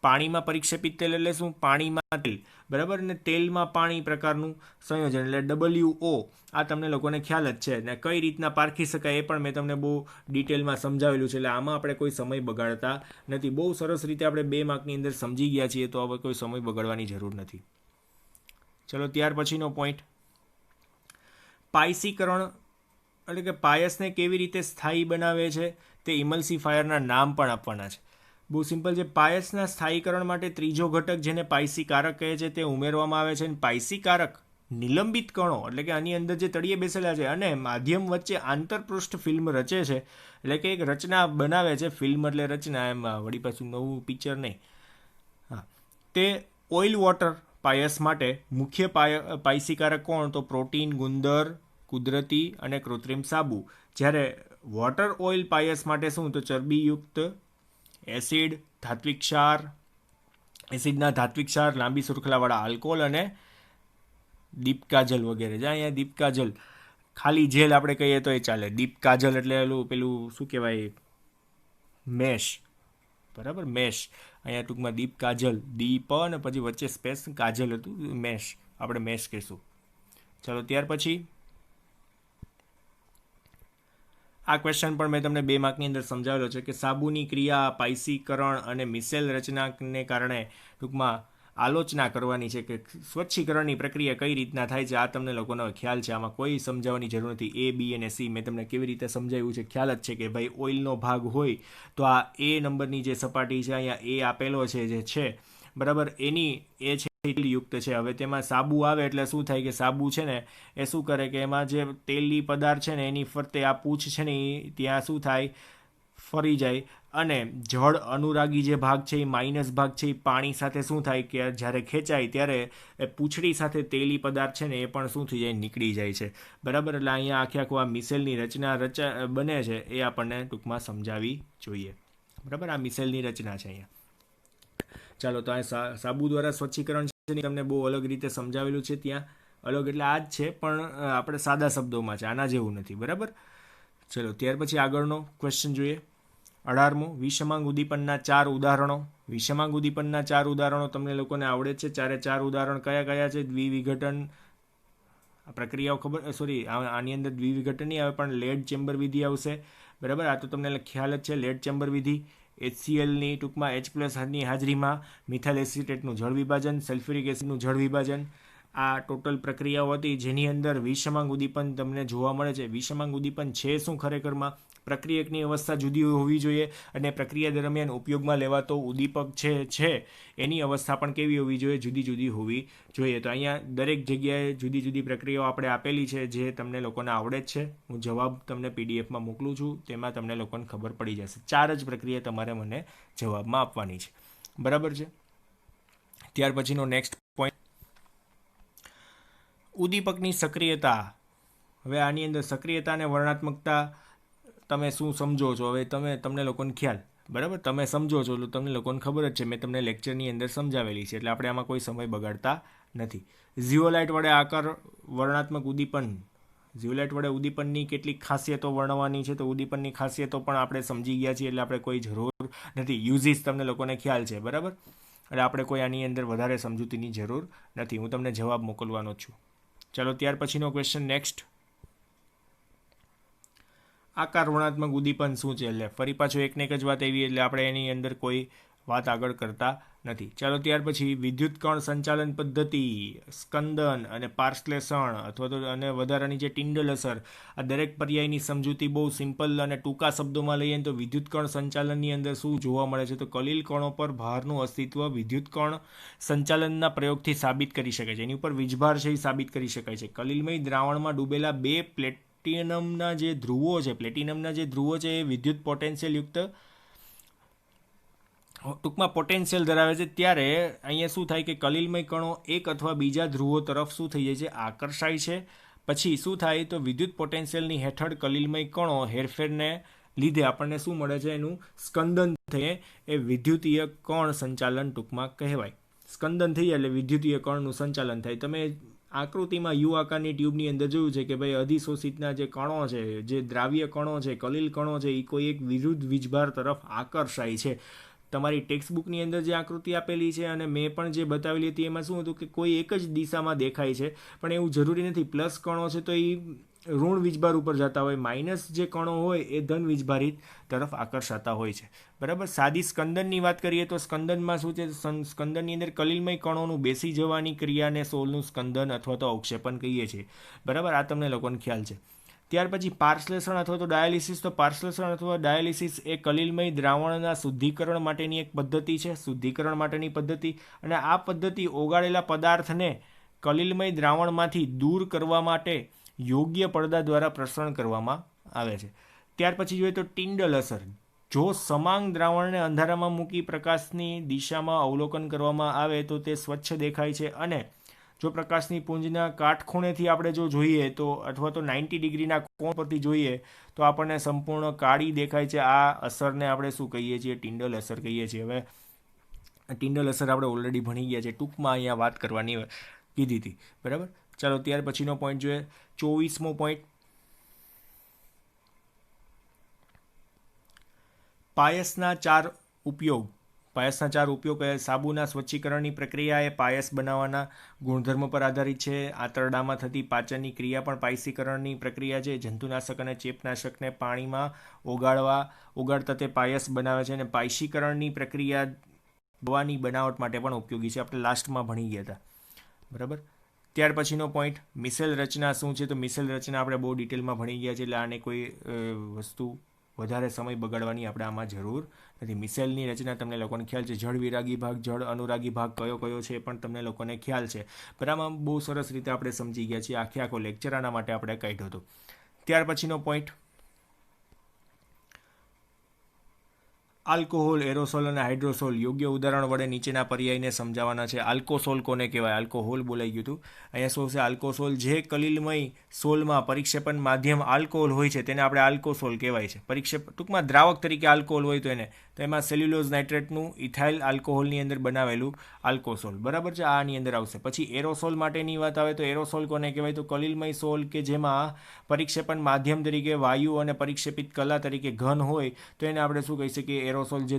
પાણીમાં પરિક્ષેપિત તેલ એટલે શું? પાણીમાં તેલ, બરાબર, ને તેલમાં પાણી પ્રકારનું સંયોજન એટલે WO. આ તમને લોકોને ખ્યાલ જ છે. ને કઈ રીતના પારખી શકાય એ પણ મેં તમને બહુ ડિટેલમાં સમજાવેલું છે. એટલે આમાં આપણે કોઈ સમય બગાડતા નથી. બહુ સરસ રીતે આપણે 2 માર્કની અંદર સમજી ગયા છીએ, તો હવે કોઈ સમય બગાડવાની જરૂર નથી. ચલો ત્યાર પછીનો પોઈન્ટ, પાયસીકરણ એટલે કે પાયસને કેવી રીતે સ્થાયી બનાવે છે તે ઇમલ્સિફાયરના નામ પણ આપવાના છે. બહુ સિમ્પલ છે. પાયસના સ્થાયીકરણ માટે ત્રીજો ઘટક જેને પાયસીકારક કહે છે તે ઉમેરવામાં આવે છે. અને પાયસીકારક નિલંબિત કણો એટલે કે આની અંદર જે તળિયે બેસેલા છે અને માધ્યમ વચ્ચે આંતરપૃષ્ઠ ફિલ્મ રચે છે. એટલે કે એક રચના બનાવે છે. ફિલ્મ એટલે રચના, એમાં વળી પાછું નવું પિક્ચર નહીં. હા, તે ઓઇલ વોટર પાયસ માટે મુખ્ય પાયસીકારક કોણ? તો પ્રોટીન, ગુંદર, કુદરતી અને કૃત્રિમ સાબુ. જ્યારે વોટર ઓઇલ પાયસ માટે શું? તો ચરબીયુક્ત એસિડ, ધાત્વિક ક્ષાર, એસિડના ધાત્વિક ક્ષાર, લાંબી શૃંખલાવાળા આલ્કોહોલ અને દીપકાજલ વગેરે. જ્યાં અહીંયા દીપકાજલ ખાલી જેલ આપણે કહીએ તો એ ચાલે. દીપકાજલ એટલે પેલું શું કહેવાય? મેશ, બરાબર, મેશ. અહીંયા ટૂંકમાં દીપ કાજલ, દીપ અને પછી વચ્ચે સ્પેસ કાજલ હતું, મેશ, આપણે મેશ કહીશું. ચાલો ત્યાર પછી આ ક્વેશ્ચન પણ મેં તમને 2 માર્કની અંદર સમજાવેલો છે કે સાબુની ક્રિયા, પાયસીકરણ અને મિસેલ રચનાને કારણે ટૂંકમાં આલોચના કરવાની છે કે સ્વચ્છીકરણની પ્રક્રિયા કઈ રીતના થાય છે. આ તમને લોકોનો ખ્યાલ છે. આમાં કોઈ સમજાવવાની જરૂર નથી. A, B અને C મેં તમને કેવી રીતે સમજાવ્યું છે ખ્યાલ જ છે કે ભાઈ ઓઇલનો ભાગ હોય તો આ A નંબરની જે સપાટી છે અહીંયા A આપેલો છે જે છે, બરાબર, એની એ છે યુક્ત છે. હવે તેમાં સાબુ આવે એટલે શું થાય કે સાબુ છે ને એ શું કરે કે એમાં જે તેલી પદાર્થ છે ને એની ફરતે આ પૂંછ છે ને એ ત્યાં શું થાય? ફરી જાય. અને જળ અનુરાગી જે ભાગ છે એ માઇનસ ભાગ છે એ પાણી સાથે શું થાય કે જ્યારે ખેંચાય ત્યારે એ પૂંછડી સાથે તેલી પદાર્થ છે ને એ પણ શું થઈ જાય? નીકળી જાય છે. બરાબર, એટલે અહીંયા આખે આખું આ મિસેલની રચના બને છે એ આપણને ટૂંકમાં સમજાવી જોઈએ. બરાબર, આ મિસેલની રચના છે અહીંયા. ચાલો તો આ સાબુ દ્વારા સ્વચ્છીકરણ છે તમને બહુ અલગ રીતે સમજાવેલું છે. ત્યાં અલગ એટલે આ જ છે પણ આપણે સાદા શબ્દોમાં છે, આના જેવું નથી. બરાબર, ચલો ત્યાર પછી આગળનો ક્વેશ્ચન જોઈએ. 18મો, વિષમાંગ ઉદ્દીપનના 4 ઉદાહરણો. વિષમાંગ ઉદ્દીપનના 4 ઉદાહરણો તમને લોકોને આવડે છે. 4 ઉદાહરણ કયા કયા છે? દ્વિવિઘટન પ્રક્રિયાઓ ખબર, સોરી આની અંદર દ્વિવિઘટન નહીં આવે પણ લેડ ચેમ્બર વિધિ આવશે. બરાબર, આ તો તમને ખ્યાલ જ છે. લેડ ચેમ્બર વિધિ HClની ટૂંકમાં H+ની હાજરીમાં મિથાઇલ એસિટેટનું જળ વિભાજન, સલ્ફ્યુરિક એસિડનું જળ વિભાજન. આ ટોટલ પ્રક્રિયાઓ હતી જેની અંદર વિષમાંગ ઉદ્દીપન તમને જોવા મળે છે. વિષમાંગ ઉદ્દીપન છે શું ખરેખરમાં? પ્રક્રિયકની અવસ્થા જુદી હોવી જોઈએ અને પ્રક્રિયા દરમિયાન ઉપયોગમાં લેવાતો ઉદ્દીપક છે એની અવસ્થા પણ કેવી હોવી જોઈએ? જુદી જુદી હોવી જોઈએ. તો અહીંયા દરેક જગ્યાએ જુદી જુદી પ્રક્રિયાઓ આપણે આપેલી છે જે તમને લોકોને આવડે જ છે. હું જવાબ તમને PDFમાં મોકલું છું, તેમાં તમને લોકોને ખબર પડી જશે. 4 જ પ્રક્રિયા તમારે મને જવાબમાં આપવાની છે. બરાબર છે. ત્યાર પછીનો નેક્સ્ટ પોઈન્ટ, ઉદ્દીપકની સક્રિયતા. હવે આની અંદર સક્રિયતા અને વર્ણનાત્મકતા તમે શું સમજો છો? હવે તમને લોકોને ખ્યાલ. બરાબર, તમે સમજો છો એટલે તમને લોકોને ખબર જ છે, મેં તમને લેક્ચરની અંદર સમજાવેલી છે, એટલે આપણે આમાં કોઈ સમય બગાડતા નથી. ઝીઓલાઇટ વડે આકાર વર્ણનાત્મક ઉદ્દીપન. ઝીઓલાઇટ વડે ઉદ્દીપનની કેટલીક ખાસિયતો વર્ણવવાની છે, તો ઉદ્દીપનની ખાસિયતો પણ આપણે સમજી ગયા છીએ, એટલે આપણે કોઈ જરૂર નથી. યુઝીસ તમને લોકોને ખ્યાલ છે, બરાબર, એટલે આપણે કોઈ આની અંદર વધારે સમજૂતીની જરૂર નથી. હું તમને જવાબ મોકલવાનો છું. ચાલો ત્યાર પછીનો ક્વેશ્ચન નેક્સ્ટ. આકાર વર્ણનાત્મક ઉદ્દીપન શું છે? એટલે ફરી પાછો એકને એક જ વાત એવી, એટલે આપણે એની અંદર કોઈ વાત આગળ કરતા નથી. ચાલો ત્યાર પછી વિદ્યુત કણ સંચાલન પદ્ધતિ, સ્કંદન અને પાર્શ્લેષણ અથવા તો અને વધારાની જે ટિન્ડલ અસર, આ દરેક પર્યાયની સમજૂતી બહુ સિમ્પલ અને ટૂંકા શબ્દોમાં લઈએ તો વિદ્યુત કણ સંચાલનની અંદર શું જોવા મળે છે? તો કલીલ કણો પર ભારનું અસ્તિત્વ વિદ્યુત કણ સંચાલનના પ્રયોગથી સાબિત કરી શકાય છે. એની ઉપર વીજભાર છે એ સાબિત કરી શકાય છે. કલીલમય દ્રાવણમાં ડૂબેલા બે પ્લેટિનમના જે ધ્રુવો છે એ વિદ્યુત પોટેન્શિયલ યુક્ત ટૂંકમાં પોટેન્શિયલ ધરાવે છે. ત્યારે અહીંયા શું થાય કે કલીલમય કણો એક અથવા બીજા ધ્રુવો તરફ શું થઈ જાય છે? આકર્ષાય છે. પછી શું થાય તો વિદ્યુત પોટેન્શિયલની હેઠળ કલીલમય કણો હેરફેરને લીધે આપણને શું મળે છે? એનું સ્કંદન થઈ એ વિદ્યુતીય કણ સંચાલન ટૂંકમાં કહેવાય. સ્કંદન થઈ જાય એટલે વિદ્યુતીય કણનું સંચાલન થાય. તમે આકૃતિમાં યુ આકારની ટ્યુબની અંદર જોયું છે કે ભાઈ અધિશોષિતના જે કણો છે, જે દ્રાવ્ય કણો છે, કલીલ કણો છે, એ કોઈ એક વિરુદ્ધ વીજભાર તરફ આકર્ષાય છે. તમારી ટેક્સ્ટબુકની અંદર જે આકૃતિ આપેલી છે અને મેં પણ જે બતાવેલી હતી એમાં શું હતું કે કોઈ એક જ દિશામાં દેખાય છે, પણ એવું જરૂરી નથી. પ્લસ કણો છે તો એ ઋણ વીજભાર ઉપર જતા હોય, માઇનસ જે કણો હોય એ ધન વીજભારિત તરફ આકર્ષાતા હોય છે, બરાબર. સાદી સ્કંદનની વાત કરીએ તો સ્કંદનમાં શું છે? સ્કંદનની અંદર કલીલમય કણોનું બેસી જવાની ક્રિયાને સોલનું સ્કંદન અથવા તો અવક્ષેપન કહીએ છીએ, બરાબર. આ તમને લોકોને ખ્યાલ છે. ત્યાર પછી પાર્શ્લેષણ અથવા તો ડાયાલિસિસ. તો પાર્શ્લેષણ અથવા ડાયાલિસિસ એ કલીલમય દ્રાવણના શુદ્ધિકરણ માટેની એક પદ્ધતિ છે, શુદ્ધિકરણ માટેની પદ્ધતિ. અને આ પદ્ધતિ ઓગાળેલા પદાર્થને કલીલમય દ્રાવણમાંથી દૂર કરવા માટે યોગ્ય પડદા દ્વારા પ્રસરણ કરવામાં આવે છે. ત્યાર પછી જોઈએ તો ટિન્ડલ અસર. જો સમાંગ દ્રાવણને અંધારામાં મૂકી પ્રકાશની દિશામાં અવલોકન કરવામાં આવે તો તે સ્વચ્છ દેખાય છે, અને જો પ્રકાશની પુંજના કાટખૂણેથી આપણે જો જોઈએ તો અથવા તો 90 ડિગ્રીના કોણ પરથી જોઈએ તો આપણને સંપૂર્ણ કાળી દેખાય છે. આ અસરને આપણે શું કહીએ છીએ? ટિન્ડલ અસર કહીએ છીએ. હવે ટિન્ડલ અસર આપણે ઓલરેડી ભણી ગયા છે, ટૂંકમાં અહીંયા વાત કરવાની કીધી હતી, બરાબર. ચાલો ત્યાર પછીનો પોઈન્ટ જોઈએ, 24મો પોઈન્ટ. પાયસના ચાર ઉપયોગ. પાયસના ચાર ઉપયોગ સાબુના સ્વચ્છીકરણની પ્રક્રિયા એ પાયસ બનાવવાના ગુણધર્મ પર આધારિત છે. આંતરડામાં થતી પાચનની ક્રિયા પણ પાયસીકરણની પ્રક્રિયા છે. જંતુનાશક અને ચેપનાશકને પાણીમાં ઓગાળતા તે પાયસ બનાવે છે. અને પાયસીકરણની પ્રક્રિયા દવાની બનાવટ માટે પણ ઉપયોગી છે. આપણે લાસ્ટમાં ભણી ગયા હતા, બરાબર. ત્યાર પછીનો પોઈન્ટ, મિસેલ રચના શું છે? તો મિસેલ રચના આપણે બહુ ડિટેલમાં ભણી ગયા છે, એટલે આને કોઈ વસ્તુ વધારે સમય બગાડવાની આપણે આમાં જરૂર નથી. મિસેલની રચના તમને લોકોને ખ્યાલ છે. જળ વિરાગી ભાગ, જળ અનુરાગી ભાગ કયો કયો છે એ પણ તમને લોકોને ખ્યાલ છે, બરાબર. બહુ સરસ રીતે આપણે સમજી ગયા છીએ. આખો લેક્ચર આના માટે આપણે કાઢ્યો હતો. ત્યાર પછીનો પોઈન્ટ, આલ્કોહોલ, એરોસોલ અને હાઇડ્રોસોલ. યોગ્ય ઉદાહરણ વડે નીચેના પર્યાયને સમજાવવાના છે. આલ્કોસોલ કોને કહેવાય? આલ્કોહોલ બોલાઈ ગયું હતું. અહીંયા શું છે? આલ્કોસોલ. જે કલીલમય સોલમાં પરિક્ષેપણ માધ્યમ આલ્કોહોલ હોય છે તેને આપણે આલ્કોસોલ કહેવાય છે. ટૂંકમાં દ્રાવક તરીકે આલ્કોહોલ હોય તો એને, તો એમાં સેલ્યુલોઝ નાઇટ્રેટનું ઇથાઇલ આલ્કોહોલની અંદર બનાવેલું આલ્કોસોલ, બરાબર છે. આની અંદર આવશે. પછી એરોસોલ માટેની વાત આવે તો એરોસોલ કોને કહેવાય? તો કલીલમય સોલ કે જેમાં પરિક્ષેપણ માધ્યમ તરીકે વાયુ અને પરિક્ષેપિત કલા તરીકે ઘન હોય તો એને આપણે શું કહી શકીએ? એરોસોલ. જે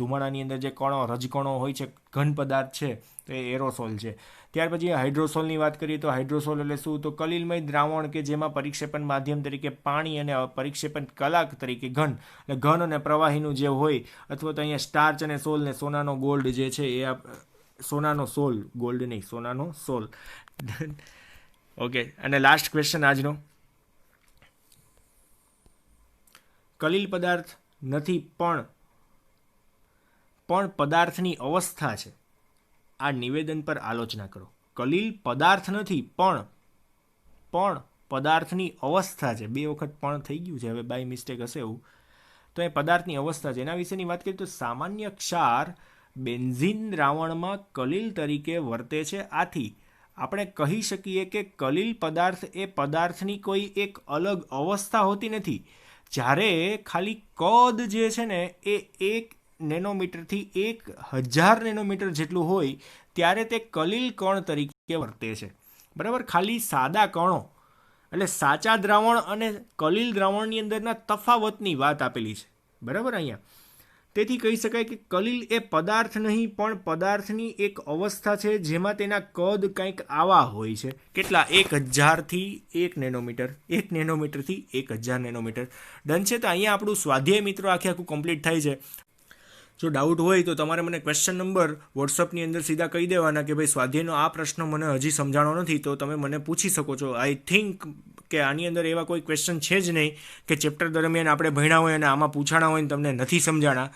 ધુમાડાની અંદર જે કણો, રજકણો હોય છે, ઘન પદાર્થ છે, તો એ એરોસોલ છે. ત્યાર પછી હાઇડ્રોસોલની વાત કરીએ તો હાઇડ્રોસોલ એટલે શું? તો કલીલમય દ્રાવણ કે જેમાં પરિક્ષેપણ માધ્યમ તરીકે પાણી અને પરિક્ષેપણ કલા તરીકે ઘન, એટલે ઘન અને પ્રવાહીનું જે હોય, અથવા તો અહીંયા સ્ટાર્ચ અને સોલ ને સોનાનો ગોલ્ડ જે છે એ સોનાનો સોલ, ગોલ્ડ નહીં, સોનાનો સોલ. ઓકે. અને લાસ્ટ ક્વેશ્ચન આજનો, કલીલ પદાર્થ નથી પણ પદાર્થની અવસ્થા છે. આ નિવેદન પર આલોચના કરો. કલીલ પદાર્થ નથી પણ પદાર્થની અવસ્થા છે. 2 વખત પણ થઈ ગયું છે, હવે બાય મિસ્ટેક હશે એવું. તો એ પદાર્થની અવસ્થા છે. એના વિશેની વાત કરીએ તો સામાન્ય ક્ષાર બેન્ઝીન દ્રાવણમાં કલીલ તરીકે વર્તે છે. આથી આપણે કહી શકીએ કે કલીલ પદાર્થ એ પદાર્થની કોઈ એક અલગ અવસ્થા હોતી નથી, જ્યારે ખાલી કદ જે છે ને એ 1 નેનોમીટરથી 1000 નેનોમીટર જેટલું હોય ત્યારે તે કલીલ કણ તરીકે વર્તે છે. બરાબર, ખાલી સાદા કણો એટલે સાચા દ્રાવણ અને કલીલ દ્રાવણની અંદરના તફાવતની વાત આપેલી છે. બરાબર, અહીંયા તેથી કહી શકાય કે કલીલ એ પદાર્થ નહીં પણ પદાર્થની એક અવસ્થા છે જેમાં તેના કદ કંઈક આવા હોય છે. કેટલા? 1000થી 1 નેનોમીટર, 1 નેનોમીટરથી 1000 નેનોમીટર. ડન છે. તો અહીંયા આપણું સ્વાધ્યાય મિત્રો આખું કમ્પ્લીટ થાય છે. જો ડાઉટ હોય તો તમારે મને ક્વેશ્ચન નંબર વોટ્સઅપની અંદર સીધા કહી દેવાના કે ભાઈ સ્વાધ્યાયનો આ પ્રશ્ન મને હજી સમજાણો નથી, તો તમે મને પૂછી શકો છો. આઈ થિંક કે આની અંદર એવા કોઈ ક્વેશ્ચન છે જ નહીં કે ચેપ્ટર દરમિયાન આપણે ભણ્યા હોય અને આમાં પૂછાણા હોય ને તમને નથી સમજાણા.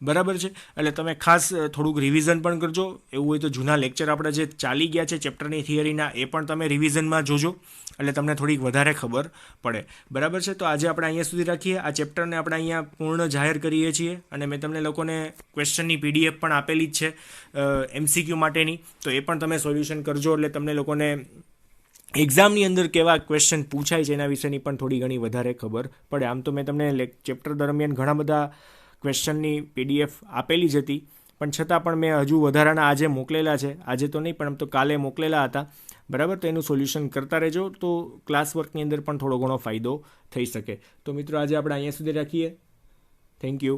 બરાબર છે, એટલે તમે ખાસ થોડુંક રિવિઝન પણ કરજો. એવું હોય તો જૂના લેક્ચર આપણે જે ચાલી ગયા છે ચેપ્ટરની થિયરીના એ પણ તમે રિવિઝનમાં જોજો, એટલે તમને થોડીક વધારે ખબર પડે. બરાબર છે, તો આજે આપણે અહીંયા સુધી રાખીએ. આ ચેપ્ટરને આપણે અહીંયા પૂર્ણ જાહેર કરીએ છીએ અને મેં તમને લોકોને ક્વેશ્ચનની PDF પણ આપેલી જ છે MCQ માટેની, તો એ પણ તમે સોલ્યુશન કરજો એટલે તમને લોકોને એક્ઝામની અંદર કેવા ક્વેશ્ચન પૂછાય છે એના વિશેની પણ થોડી ઘણી વધારે ખબર પડે. આમ તો મેં તમને ચેપ્ટર દરમિયાન ઘણા બધા ક્વેશ્ચનની PDF આપેલી જ હતી, પણ છતાં પણ મેં હજુ વધારાના આજે મોકલેલા છે. આજે તો નહીં પણ આમ તો કાલે મોકલેલા હતા. બરાબર, તો એનું સોલ્યુશન કરતા રહેજો, તો ક્લાસ વર્કની અંદર પણ થોડો ઘણો ફાયદો થઈ શકે. તો મિત્રો આજે આપણે અહીંયા સુધી રાખીએ. Thank you.